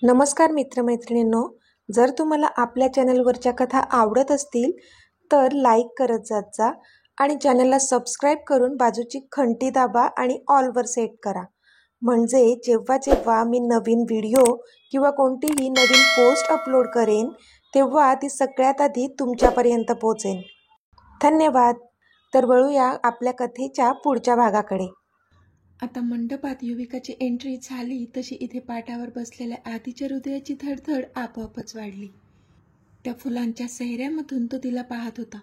नमस्कार मित्रमैत्रिणींनो, जर तुम्हाला आपल्या चॅनलवरच्या कथा आवडत असतील तर लाईक करत जात जा आणि चॅनलला सबस्क्राईब करून बाजूची घंटी दाबा आणि ऑलवर सेट करा. म्हणजे जेव्हा जेव्हा मी नवीन व्हिडिओ किंवा कोणतीही नवीन पोस्ट अपलोड करेन तेव्हा ती सगळ्यात आधी तुमच्यापर्यंत पोहोचेल. धन्यवाद. तर वळूया आपल्या कथेच्या पुढच्या भागाकडे. आता मंडपात युविकाची एंट्री झाली तशी इथे पाटावर बसलेल्या आधीच्या हृदयाची धडधड आपोआपच वाढली. त्या फुलांच्या सेहऱ्यामधून तो तिला पाहत होता.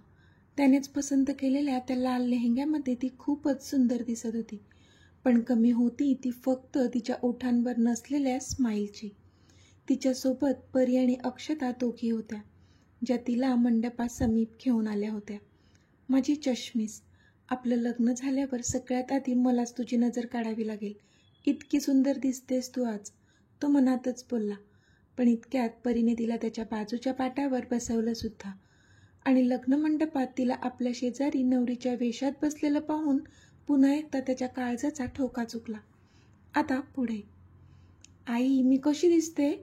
त्यानेच पसंत केलेल्या त्या लाल लेहंग्यामध्ये ती खूपच सुंदर दिसत होती. पण कमी होती ती फक्त तिच्या ओठांवर नसलेल्या स्माईलची. तिच्यासोबत परी आणि अक्षता दोघी होत्या, ज्या तिला मंडपात समीप घेऊन आल्या होत्या. माझी चष्मीस, आपलं लग्न झाल्यावर सगळ्यात आधी मलाच तुझी नजर काढावी लागेल. इतकी सुंदर दिसतेस तू आज, तो मनातच बोलला. पण इतक्यात परीने तिला त्याच्या बाजूच्या पाटावर बसवलं सुद्धा. आणि लग्न मंडपात तिला आपल्या शेजारी नवरीच्या वेशात बसलेलं पाहून पुन्हा एकदा त्याच्या काळजाचा ठोका चुकला. आता पुढे. आई, मी कशी दिसते?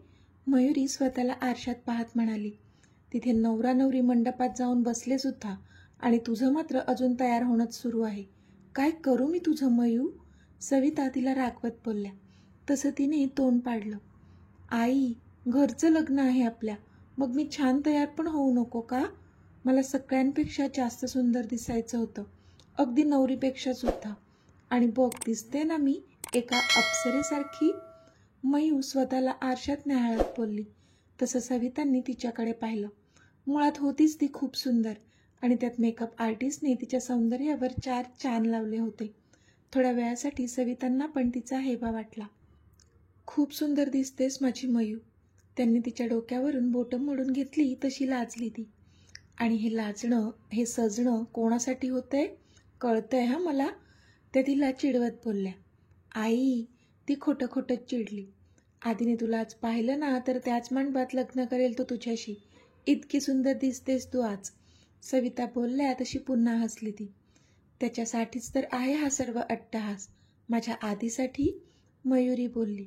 मयुरी स्वतःला आरशात पाहत म्हणाली. तिथे नवरा नवरी मंडपात जाऊन बसले सुद्धा आणि तुझं मात्र अजून तयार होणंच सुरू आहे. काय करू मी तुझं मयू? सविता तिला रागवत बोलल्या. तसं तिने तोंड पाडलं. आई, घरचं लग्न आहे आपल्या, मग मी छान तयार पण होऊ नको का? मला सगळ्यांपेक्षा जास्त सुंदर दिसायचं होतं, अगदी नवरीपेक्षा सुद्धा. आणि बघ, दिसते ना मी एका अप्सरेसारखी? मयू स्वतःला आरशात न्याहाळत बोलली. तसं सवितांनी तिच्याकडे पाहिलं. मुळात होतीच ती खूप सुंदर आणि त्यात मेकअप आर्टिस्टने तिच्या सौंदर्यावर 4 चान लावले होते. थोड्या वेळासाठी सवितांना पण तिचा हेबा वाटला. खूप सुंदर दिसतेस माझी मयू. त्यांनी तिच्या डोक्यावरून बोटं मोडून घेतली तशी लाजली ती. आणि हे लाजणं, हे सजणं कोणासाठी होतंय कळतंय हा मला, त्या तिला चिडवत बोलल्या. आई, ती खोटं खोटंच चिडली. आधीने तुला आज पाहिलं ना तर त्याच मंडपात लग्न करेल तो तुझ्याशी. इतकी सुंदर दिसतेस तू आज. सविता बोलल्या तशी पुन्हा हसली ती. त्याच्यासाठीच तर आहे हा सर्व अट्टहास, माझ्या आधीसाठी, मयुरी बोलली.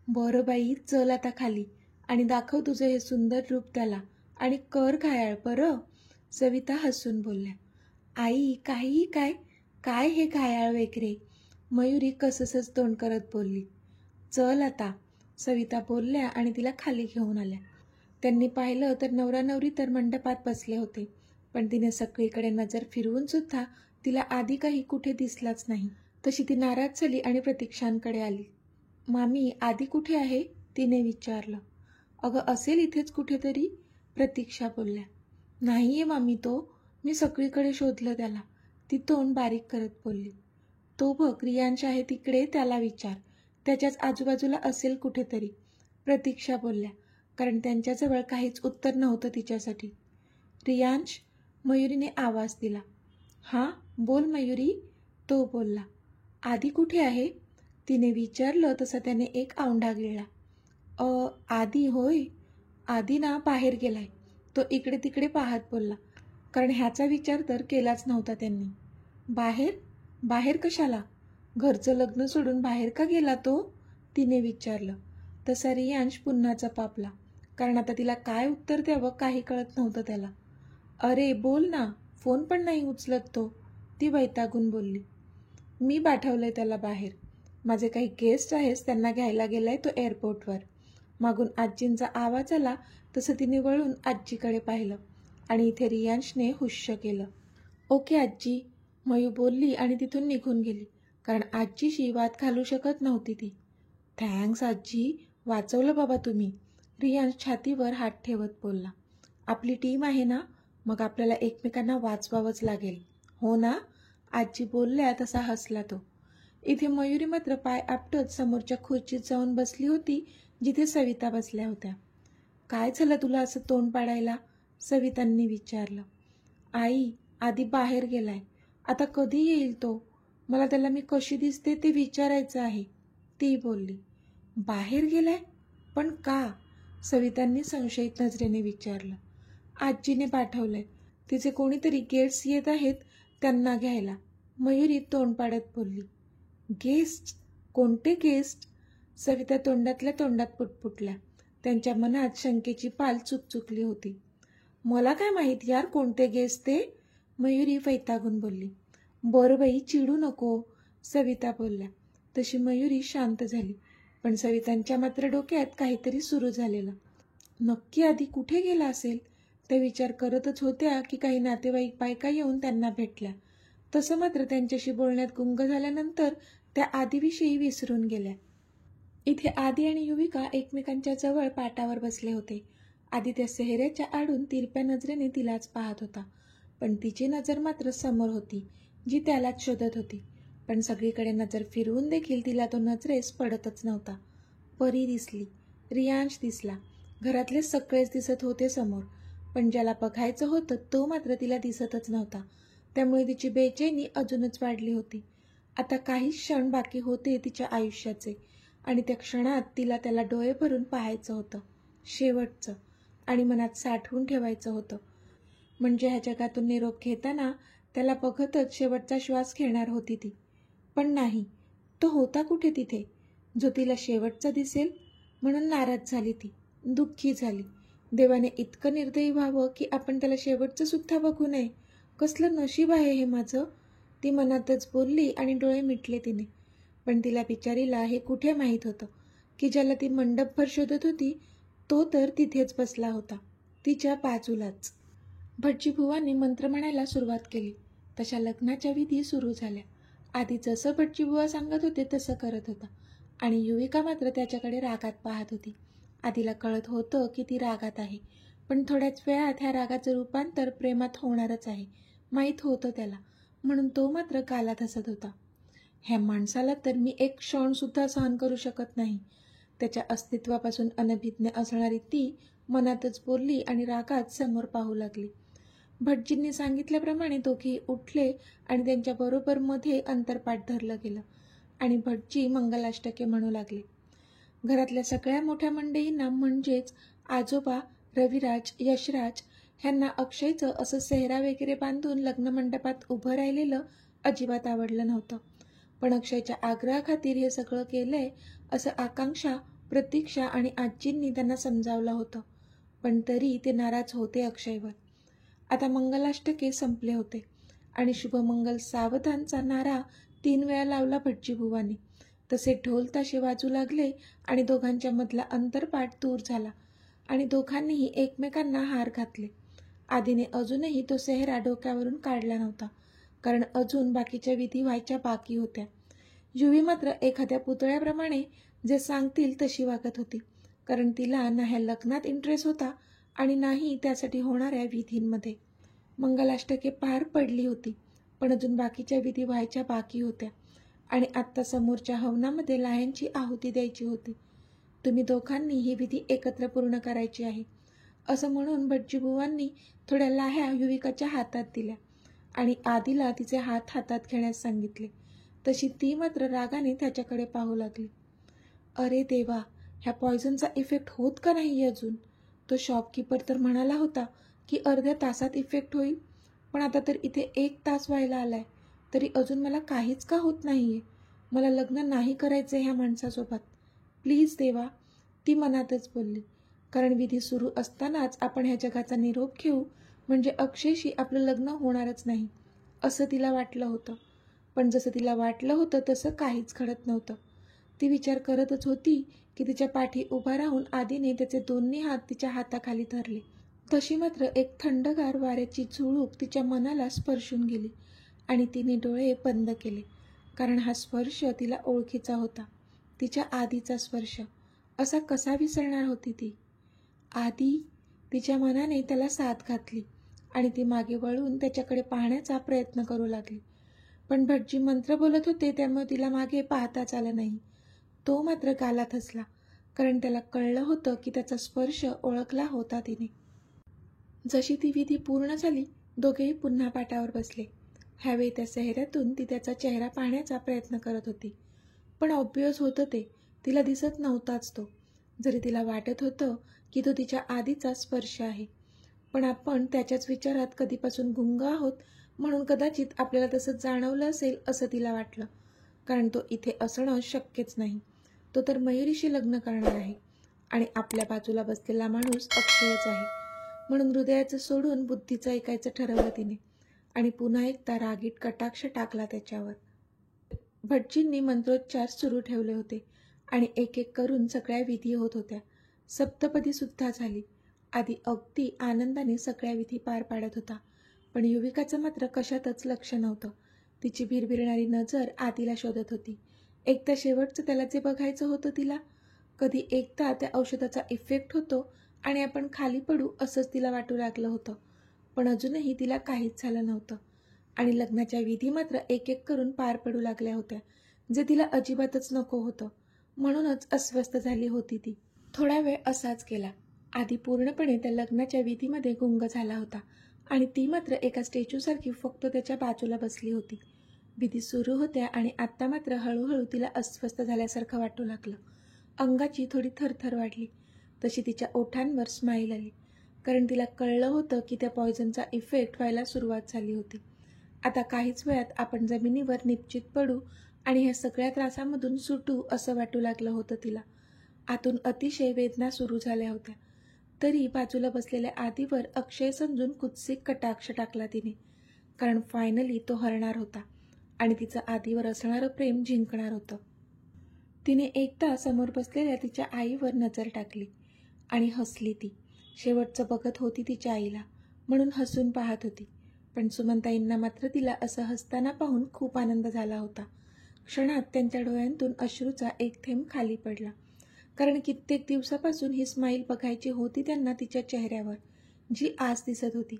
बरं बाई, चल आता खाली आणि दाखव तुझं हे सुंदर रूप त्याला आणि कर घायाळ बरं, सविता हसून बोलल्या. आई, काहीही काय, काय हे घायाळ वगैरे, मयुरी कसंसच तोंड करत बोलली. चल आता, सविता बोलल्या आणि तिला खाली घेऊन आल्या. त्यांनी पाहिलं तर नवरा नवरी तर मंडपात बसले होते, पण तिने सगळीकडे नजर फिरवून सुद्धा तिला आधी काही कुठे दिसलाच नाही. तशी ती नाराज झाली आणि प्रतीक्षांकडे आली. मामी, आधी कुठे आहे? तिने विचारलं. अगं असेल इथेच कुठेतरी, प्रतीक्षा बोलल्या. नाहीये मामी तो, मी सगळीकडे शोधलं त्याला, ती तोंड बारीक करत बोलली. तो बघ, रियांश आहे तिकडे, त्याला विचार, त्याच्याच आजूबाजूला असेल कुठेतरी, प्रतीक्षा बोलल्या, कारण त्यांच्याजवळ काहीच उत्तर नव्हतं तिच्यासाठी. रियांश, मयुरीने आवाज दिला. हां, बोल मयुरी, तो बोलला. आधी कुठे आहे? तिने विचारलं तसा त्याने एक औंढा गिळला. आधी होय, आधी ना बाहेर गेलाय, तो इकडे तिकडे पाहत बोलला, कारण ह्याचा विचार तर केलाच नव्हता त्यांनी. बाहेर? बाहेर कशाला? घरचं लग्न सोडून बाहेर का गेला तो? तिने विचारलं. तसा रियांश पुन्हा चपापला, कारण आता तिला काय उत्तर द्यावं काही कळत नव्हतं त्याला. अरे बोल ना, फोन पण नाही उचलत तो, ती वैतागून बोलली. मी पाठवलंय त्याला बाहेर, माझे काही गेस्ट आहेस त्यांना घ्यायला गेलाय तो एअरपोर्टवर. मागून आजींचा आवाज आला तसं तिने वळून आजीकडे पाहिलं आणि इथे रियांशने हुश्य केलं. ओके आजी, मयू बोलली आणि तिथून निघून गेली, कारण आजीशी वाद घालू शकत नव्हती ती. थँक्स आजी, वाचवलं बाबा तुम्ही, रियांश छातीवर हात ठेवत बोलला. आपली टीम आहे ना, मग आपल्याला एकमेकांना वाचवावंच लागेल, हो ना, आजी बोलल्या तसा हसला तो. इथे मयुरी मात्र पाय आपटत समोरच्या खुर्चीत जाऊन बसली होती जिथे सविता बसल्या होत्या. काय झालं तुला असं तोंड पाडायला? सवितांनी विचारलं. आई, आधी बाहेर गेलाय, आता कधी येईल तो? मला त्याला मी कशी दिसते ते विचारायचं आहे, ती बोलली. बाहेर गेलाय? पण का? सवितांनी संशयित नजरेने विचारलं. आजीने पाठवलंय, तिचे कोणीतरी गेस्ट्स येत आहेत त्यांना घ्यायला, मयुरी तोंड पाडत बोलली. गेस्ट? कोणते गेस्ट? सविता तोंडातल्या तोंडात पुटपुटल्या. त्यांच्या मनात शंकेची पाल चुकचुकली होती. मला काय माहीत यार कोणते गेस ते, मयुरी वैतागून बोलली. बरं बाई चिडू नको, सविता बोलल्या. तशी मयुरी शांत झाली, पण सवितांच्या मात्र डोक्यात काहीतरी सुरू झालेलं. नक्की आधी कुठे गेला असेल, त्या विचार करतच होत्या की काही नातेवाईक बायका येऊन त्यांना भेटल्या. तसं मात्र त्यांच्याशी बोलण्यात गुंग झाल्यानंतर त्या आधीविषयी विसरून गेल्या. इथे आदी आणि युविका एकमेकांच्या जवळ पाटावर बसले होते. आदी त्या सेहऱ्याच्या आडून तिरप्या नजरेने तिलाच पाहत होता, पण तिची नजर मात्र समोर होती, जी त्यालाच शोधत होती. पण सगळीकडे नजर फिरवून देखील तिला तो नजरेस पडतच नव्हता. परी दिसली, रियांश दिसला, घरातले सगळेच दिसत होते समोर, पण ज्याला बघायचं होतं तो मात्र तिला दिसतच नव्हता. त्यामुळे तिची बेचैनी अजूनच वाढली होती. आता काही क्षण बाकी होते तिच्या आयुष्याचे, आणि त्या क्षणात तिला त्याला डोळे भरून पाहायचं होतं, शेवटचं, आणि मनात साठवून ठेवायचं होतं. म्हणजे ह्या जगातून निरोप घेताना त्याला बघतच शेवटचा श्वास घेणार होती ती. पण नाही, तो होता कुठे तिथे, जो तिला शेवटचा दिसेल. म्हणून नाराज झाली ती, दुःखी झाली. देवाने इतकं निर्दयी व्हावं की आपण त्याला शेवटचं सुद्धा बघू नये. कसलं नशीब आहे हे माझं, ती मनातच बोलली आणि डोळे मिटले तिने. पण तिला बिचारीला हे कुठे माहीत होतं की ज्याला ती मंडपभर शोधत होती तो तर तिथेच बसला होता, तिच्या बाजूलाच. भटजी बुवांनी मंत्र म्हणायला सुरुवात केली. तशा लग्नाच्या विधी सुरू झाल्या. आधी जसं भटजी बुवा सांगत होते तसं करत होता, आणि युविका मात्र त्याच्याकडे रागात पाहत होती. आधीला कळत होतं की ती रागात आहे, पण थोड्याच वेळात ह्या रागाचं रूपांतर प्रेमात होणारच आहे, माहीत होतं त्याला. म्हणून तो मात्र गालात हसत होता. ह्या माणसाला तर मी एक क्षणसुद्धा सहन करू शकत नाही, त्याच्या अस्तित्वापासून अनभिज्ञ असणारी ती मनातच बोलली आणि रागात समोर पाहू लागली. भटजींनी सांगितल्याप्रमाणे दोघेही उठले आणि त्यांच्याबरोबर मध्ये अंतरपाट धरलं गेलं, आणि भटजी मंगलाष्टके म्हणू लागले. घरातल्या सगळ्या मोठ्या मंडळींना, म्हणजेच आजोबा, रविराज, यशराज ह्यांना अक्षयचं असं सेहरा वगैरे बांधून लग्नमंडपात उभं राहिलेलं अजिबात आवडलं नव्हतं. पण अक्षयच्या आग्रहाखातीर हे सगळं केलंय असं आकांक्षा, प्रतीक्षा आणि आजींनी त्यांना समजावलं होतं, पण तरी ते नाराज होते अक्षयवर. आता मंगलाष्टके संपले होते आणि शुभमंगल सावधानचा नारा 3 वेळा लावला भटजी बुवांनी. तसे ढोल ताशे वाजू लागले आणि दोघांच्या मधला अंतरपाट दूर झाला आणि दोघांनीही एकमेकांना हार घातले. आधीने अजूनही तो सेहरा डोक्यावरून काढला नव्हता, कारण अजून बाकीच्या विधी व्हायच्या बाकी होत्या. युवी मात्र एखाद्या पुतळ्याप्रमाणे जे सांगतील तशी वागत होती, कारण तिला ना ह्या लग्नात इंटरेस्ट होता आणि नाही त्यासाठी होणाऱ्या विधींमध्ये. मंगलाष्टके पार पडली होती, पण अजून बाकीच्या विधी व्हायच्या बाकी होत्या, आणि आत्ता समोरच्या हवनामध्ये लाह्यांची आहुती द्यायची होती. तुम्ही दोघांनी ही विधी एकत्र पूर्ण करायची आहे, असं म्हणून भटजी बुवांनी थोड्या लाह्या युविकाच्या हातात दिल्या आणि आधीला तिचे हात हातात घेण्यास सांगितले. तशी ती मात्र रागाने त्याच्याकडे पाहू लागली. अरे देवा, ह्या पॉयझनचा इफेक्ट होत का नाही अजून? तो शॉपकीपर तर म्हणाला होता की अर्ध्या तासात इफेक्ट होईल, पण आता तर इथे 1 तास व्हायला आलाय, तरी अजून मला काहीच का होत नाहीये. मला लग्न नाही करायचं ह्या माणसासोबत, प्लीज देवा, ती मनातच बोलली. कारण विधी सुरू असतानाच आपण ह्या जगाचा निरोप घेऊ म्हणजे अक्षयशी आपलं लग्न होणारच नाही, असं तिला वाटलं होतं. पण जसं तिला वाटलं होतं तसं काहीच घडत नव्हतं. ती विचार करतच होती की तिच्या पाठी उभा राहून आधीने त्याचे दोन्ही हात तिच्या हाताखाली धरले. तशी मात्र एक थंडगार वाऱ्याची झुळूक तिच्या मनाला स्पर्शून गेली आणि तिने डोळे बंद केले, कारण हा स्पर्श तिला ओळखीचा होता, तिच्या आधीचा स्पर्श. असा कसा विसरणार होती ती? आधी, तिच्या मनाने त्याला साथ घातली आणि ती मागे वळून त्याच्याकडे पाहण्याचा प्रयत्न करू लागली. पण भटजी मंत्र बोलत होते त्यामुळे तिला मागे पाहताच आलं नाही. तो मात्र गालात हसला, कारण त्याला कळलं होतं की त्याचा स्पर्श ओळखला होता तिने. जशी ती विधी पूर्ण झाली, दोघेही पुन्हा पाटावर बसले. ह्यावेळी त्या सेहऱ्यातून ती त्याचा चेहरा पाहण्याचा प्रयत्न करत होती, पण ऑब्वियस होतं ते, तिला दिसत नव्हताच तो. जरी तिला वाटत होतं की तो तिच्या आधीचा स्पर्श आहे, पण आपण त्याच्याच विचारात कधीपासून गुंग आहोत, म्हणून कदाचित आपल्याला तसं जाणवलं असेल असं तिला वाटलं, कारण तो इथे असणं शक्यच नाही. तो तर मयुरीशी लग्न करणार आहे आणि आपल्या बाजूला बसलेला माणूस अक्षयच आहे म्हणून हृदयाचं सोडून बुद्धीचं ऐकायचं ठरवलं तिने आणि पुन्हा एकदा रागीट कटाक्ष टाकला त्याच्यावर. भटजींनी मंत्रोच्चार सुरू ठेवले होते आणि एक एक करून सगळ्या विधी होत होत्या. सप्तपदी सुद्धा झाली. आधी अगदी आनंदाने सगळ्या विधी पार पाडत होता, पण युविकाचं मात्र कशातच लक्ष नव्हतं. तिची भिरभिरणारी नजर आधीला शोधत होती. एकदा शेवटचं त्याला जे बघायचं होतं तिला. कधी एकदा त्या औषधाचा इफेक्ट होतो आणि आपण खाली पडू असंच तिला वाटू लागलं होतं, पण अजूनही तिला काहीच झालं नव्हतं. आणि लग्नाच्या विधी मात्र एक एक करून पार पडू लागल्या होत्या, जे तिला अजिबातच नको होतं. म्हणूनच अस्वस्थ झाली होती ती. थोडा वेळ असाच गेला. आधी पूर्णपणे त्या लग्नाच्या विधीमध्ये गुंग झाला होता आणि ती मात्र एका स्टॅच्यूसारखी फक्त त्याच्या बाजूला बसली होती. विधी सुरू होत्या आणि आत्ता मात्र हळूहळू तिला अस्वस्थ झाल्यासारखं वाटू लागलं. अंगाची थोडी थरथर वाढली. तशी तिच्या ओठांवर स्माईल आली, कारण तिला कळलं होतं की त्या पॉयझनचा इफेक्ट व्हायला सुरुवात झाली होती. आता काहीच वेळात आपण जमिनीवर निश्चित पडू आणि ह्या सगळ्या त्रासामधून सुटू असं वाटू लागलं होतं तिला. आतून अतिशय वेदना सुरू झाल्या होत्या. तरी बाजूला बसलेल्या आधीवर अक्षय समजून कुत्सित कटाक्ष टाकला तिने, कारण फायनली तो हरणार होता आणि तिचं आधीवर असणारं प्रेम जिंकणार होतं. तिने एकदा समोर बसलेल्या तिच्या आईवर नजर टाकली आणि हसली. ती शेवटचं बघत होती तिच्या आईला, म्हणून हसून पाहत होती. पण सुमनताईंना मात्र तिला असं हसताना पाहून खूप आनंद झाला होता. क्षणात त्यांच्या डोळ्यांतून अश्रूचा एक थेंब खाली पडला, कारण कित्येक दिवसापासून ही स्माईल बघायची होती त्यांना तिच्या चेहऱ्यावर, जी आज दिसत होती.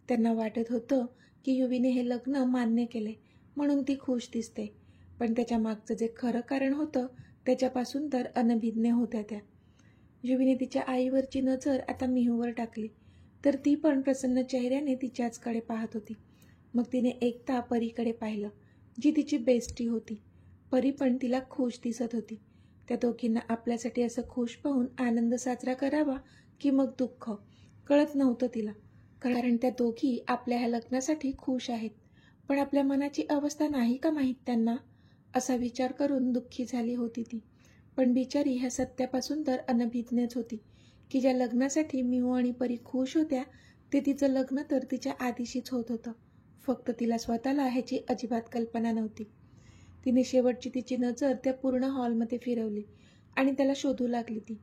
त्यांना वाटत होतं की युवीने हे लग्न मान्य केले म्हणून ती खुश दिसते, पण त्याच्या मागचं जे खरं कारण होतं त्याच्यापासून तर अनभिज्ञ होत्या त्या. युवीने तिच्या आईवरची नजर आता मिहूवर टाकली, तर ती पण प्रसन्न चेहऱ्याने तिच्याचकडे पाहत होती. मग तिने एकदा परीकडे पाहिलं, जी तिची बेस्टी होती. परी पण तिला खुश दिसत होती. त्या दोघींना आपल्यासाठी असं खुश पाहून आनंद साजरा करावा की मग दुःख कळत नव्हतं तिला, कारण त्या दोघी आपल्या ह्या लग्नासाठी खुश आहेत, पण आपल्या मनाची अवस्था नाही का माहीत त्यांना, असा विचार करून दुःखी झाली होती ती. पण बिचारी ह्या सत्यापासून तर अनभिज्ञच होती की ज्या लग्नासाठी मिहू आणि परी खुश होत्या ते तिचं लग्न तर तिच्या आधीशीच होत होतं. फक्त तिला स्वतःला ह्याची अजिबात कल्पना नव्हती. तिने शेवटची तिची नजर त्या पूर्ण हॉलमध्ये फिरवली आणि त्याला शोधू लागली ती.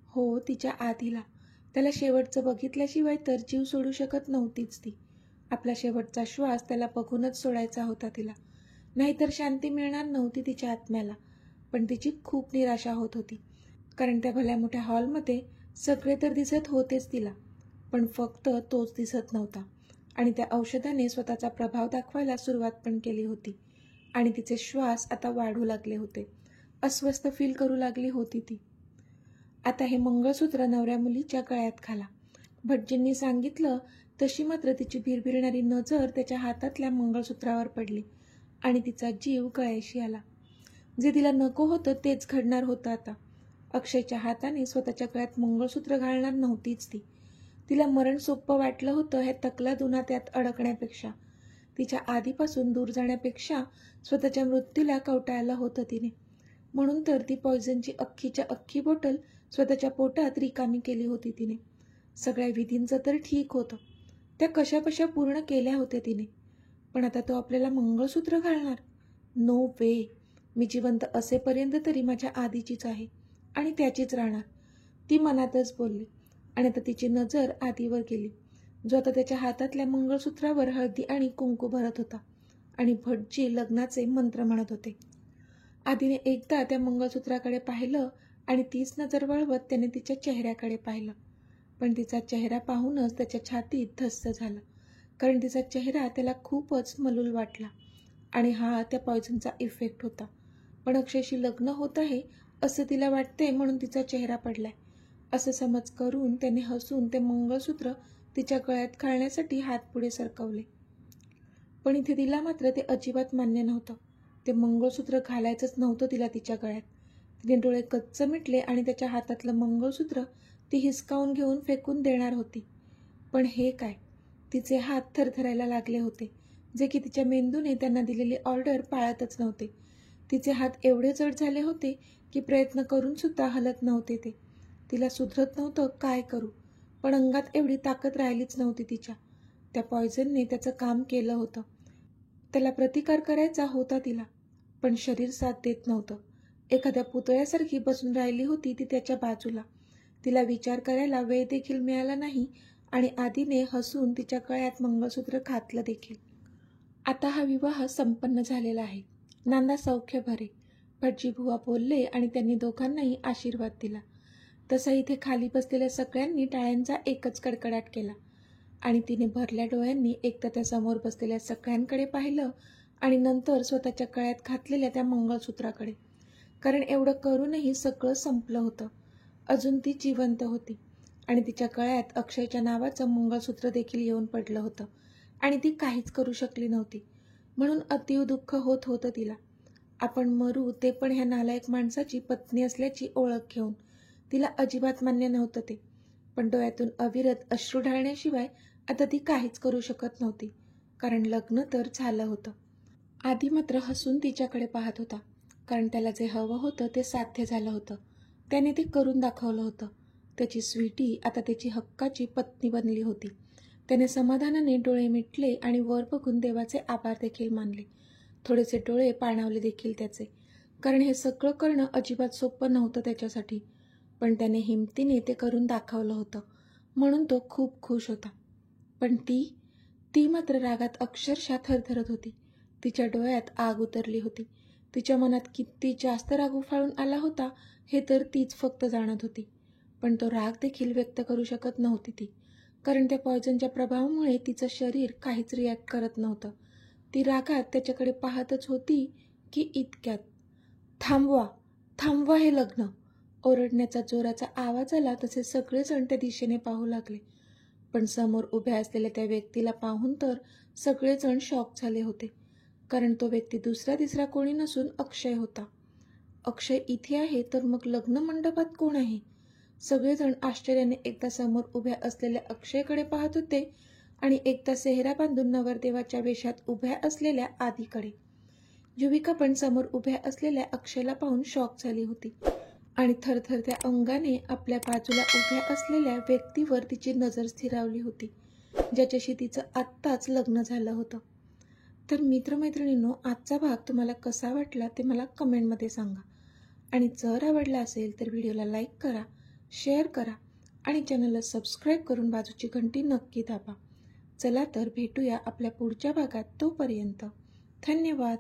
हो, तिच्या आधीला. त्याला शेवटचं बघितल्याशिवाय तर जीव सोडू शकत नव्हतीच ती. आपला शेवटचा श्वास त्याला बघूनच सोडायचा होता तिला, नाहीतर शांती मिळणार नव्हती तिच्या आत्म्याला. पण तिची खूप निराशा होत होती, कारण त्या भल्या मोठ्या हॉलमध्ये सगळे तर दिसत होतेच तिला, पण फक्त तोच दिसत नव्हता. आणि त्या औषधाने स्वतःचा प्रभाव दाखवायला सुरुवात पण केली होती आणि तिचे श्वास आता वाढू लागले होते. अस्वस्थ फील करू लागली होती ती. आता हे मंगळसूत्र नवऱ्या मुलीच्या गळ्यात घाला. भटजींनी सांगितलं तशी मात्र तिची भिरभिरणारी नजर त्याच्या हातातल्या मंगळसूत्रावर पडली आणि तिचा जीव गळ्याशी आला. जे तिला नको होतं तेच घडणार होतं आता. अक्षयच्या हाताने स्वतःच्या गळ्यात मंगळसूत्र घालणार नव्हतीच ती. तिला मरण सोपं वाटलं होतं हे तकलाद उन्हात अडकण्यापेक्षा. तिच्या आधीपासून दूर जाण्यापेक्षा स्वतःच्या मृत्यूला कवटाळलं होतं तिने. म्हणून तर ती पॉयझनची अख्खीच्या अख्खी बॉटल स्वतःच्या पोटात रिकामी केली होती तिने. सगळ्या विधींचं तर ठीक होतं, त्या कशाबशा पूर्ण केल्या होत्या तिने, पण आता तो आपल्याला मंगळसूत्र घालणार? नो वे. मी जिवंत असेपर्यंत तरी माझ्या आधीचीच आहे आणि त्याचीच राहणार, ती मनातच बोलली. आणि आता तिची नजर आधीवर गेली, जो आता त्याच्या हातातल्या मंगळसूत्रावर हळदी आणि कुंकू भरत होता आणि भटजी लग्नाचे मंत्र म्हणत होते. आधीने एकदा त्या मंगळसूत्राकडे पाहिलं आणि तीच नजर वळवत त्याने तिच्या चेहऱ्याकडे पाहिलं, पण तिचा चेहरा पाहूनच त्याच्या छातीत धस्स झालं, कारण तिचा चेहरा त्याला खूपच मलूल वाटला आणि हा त्या पॉयझनचा इफेक्ट होता. पण अक्षयशी लग्न होत आहे असं तिला वाटते म्हणून तिचा चेहरा पडलाय असं समज करून त्याने हसून ते मंगळसूत्र तिच्या गळ्यात घालण्यासाठी हात पुढे सरकवले. पण इथे तिला मात्र ते अजिबात मान्य नव्हतं. ते मंगळसूत्र घालायचंच नव्हतं तिला तिच्या गळ्यात. तिने डोळे कच्च मिटले आणि त्याच्या हातातलं मंगळसूत्र ती हिसकावून घेऊन फेकून देणार होती. पण हे काय? तिचे हात थरथरायला लागले होते, जे की तिच्या मेंदूने त्यांना दिलेली ऑर्डर पाळतच नव्हते. तिचे हात एवढे जड झाले होते की प्रयत्न करून सुद्धा हलत नव्हते ते. तिला सुधरत नव्हतं काय करू, पण अंगात एवढी ताकद राहिलीच नव्हती तिच्या. त्या पॉयझनने त्याचं काम केलं होतं. त्याला प्रतिकार करायचा होता तिला, पण शरीर साथ देत नव्हतं. एखाद्या पुतळ्यासारखी बसून राहिली होती ती त्याच्या बाजूला. तिला विचार करायला वेळ देखील मिळाला नाही आणि आधीने हसून तिच्या गळ्यात मंगळसूत्र घातलं देखील. आता हा विवाह संपन्न झालेला आहे. नांदा सौख्य भरे, भटजी बुवा बोलले आणि त्यांनी दोघांनाही आशीर्वाद दिला. तसा इथे खाली बसलेल्या सगळ्यांनी टाळ्यांचा एकच कडकडाट केला आणि तिने भरल्या डोळ्यांनी एकदा त्या समोर बसलेल्या सगळ्यांकडे पाहिलं आणि नंतर स्वतःच्या गळ्यात घातलेल्या त्या मंगळसूत्राकडे. कारण एवढं करूनही सगळं संपलं होतं. अजून ती जिवंत होती आणि तिच्या गळ्यात अक्षयच्या नावाचं मंगळसूत्र देखील येऊन पडलं होतं आणि ती काहीच करू शकली नव्हती. म्हणून अतीव दुःख होत होतं तिला. आपण मरू ते पण ह्या नालायक माणसाची पत्नी असल्याची ओळख घेऊन. तिला अजिबात मान्य नव्हतं ते, पण डोळ्यातून अविरत अश्रू ढाळण्याशिवाय आता ती काहीच करू शकत नव्हती, कारण लग्न तर झालं होतं. आधी मात्र हसून तिच्याकडे पाहत होता, कारण त्याला जे हवं होतं ते साध्य झालं होतं. त्याने ते करून दाखवलं होतं. त्याची स्वीटी आता त्याची हक्काची पत्नी बनली होती. त्याने समाधानाने डोळे मिटले आणि वर बघून देवाचे आभार देखील मानले. थोडेसे डोळे पाणावले देखील त्याचे, कारण हे सगळं करणं अजिबात सोपं नव्हतं त्याच्यासाठी. पण त्याने हिमतीने ते करून दाखवलं होतं, म्हणून तो खूप खुश होता. पण ती मात्र रागात अक्षरशः थरथरत होती. तिच्या डोळ्यात आग उतरली होती. तिच्या मनात किती जास्त राग उफाळून आला होता हे तर तीच फक्त जाणत होती. पण तो राग देखील व्यक्त करू शकत नव्हती ती, कारण त्या पॉयझनच्या प्रभावामुळे तिचं शरीर काहीच रिॲक्ट करत नव्हतं. ती रागात त्याच्याकडे पाहतच होती की इतक्यात थांबवा हे लग्न. ओरडण्याचा जोराचा आवाज आला तसे सगळेजण त्या दिशेने पाहू लागले. पण समोर उभ्या असलेल्या त्या व्यक्तीला पाहून तर सगळेजण शॉक झाले होते, कारण तो व्यक्ती दुसरा तिसरा कोणी नसून अक्षय होता. अक्षय इथे आहे तर मग लग्न मंडपात कोण आहे? सगळेजण आश्चर्याने एकदा समोर उभ्या असलेल्या अक्षयकडे पाहत होते आणि एकदा सेहरा बांधून नवरदेवाच्या वेशात उभ्या असलेल्या आधीकडे. युविका पण समोर उभ्या असलेल्या अक्षयला पाहून शॉक झाली होती आणि थरथरत्या अंगाने आपल्या बाजूला उभ्या असलेल्या व्यक्तीवर तिची नजर स्थिरावली होती, ज्याच्याशी तिचं आत्ताच लग्न झालं होतं. तर मित्रमैत्रिणींनो, आजचा भाग तुम्हाला कसा वाटला ते मला कमेंटमध्ये सांगा आणि जर आवडला असेल तर व्हिडिओला लाईक करा, शेअर करा आणि चॅनलला सबस्क्राईब करून बाजूची घंटी नक्की दाबा. चला तर भेटूया आपल्या पुढच्या भागात. तोपर्यंत धन्यवाद.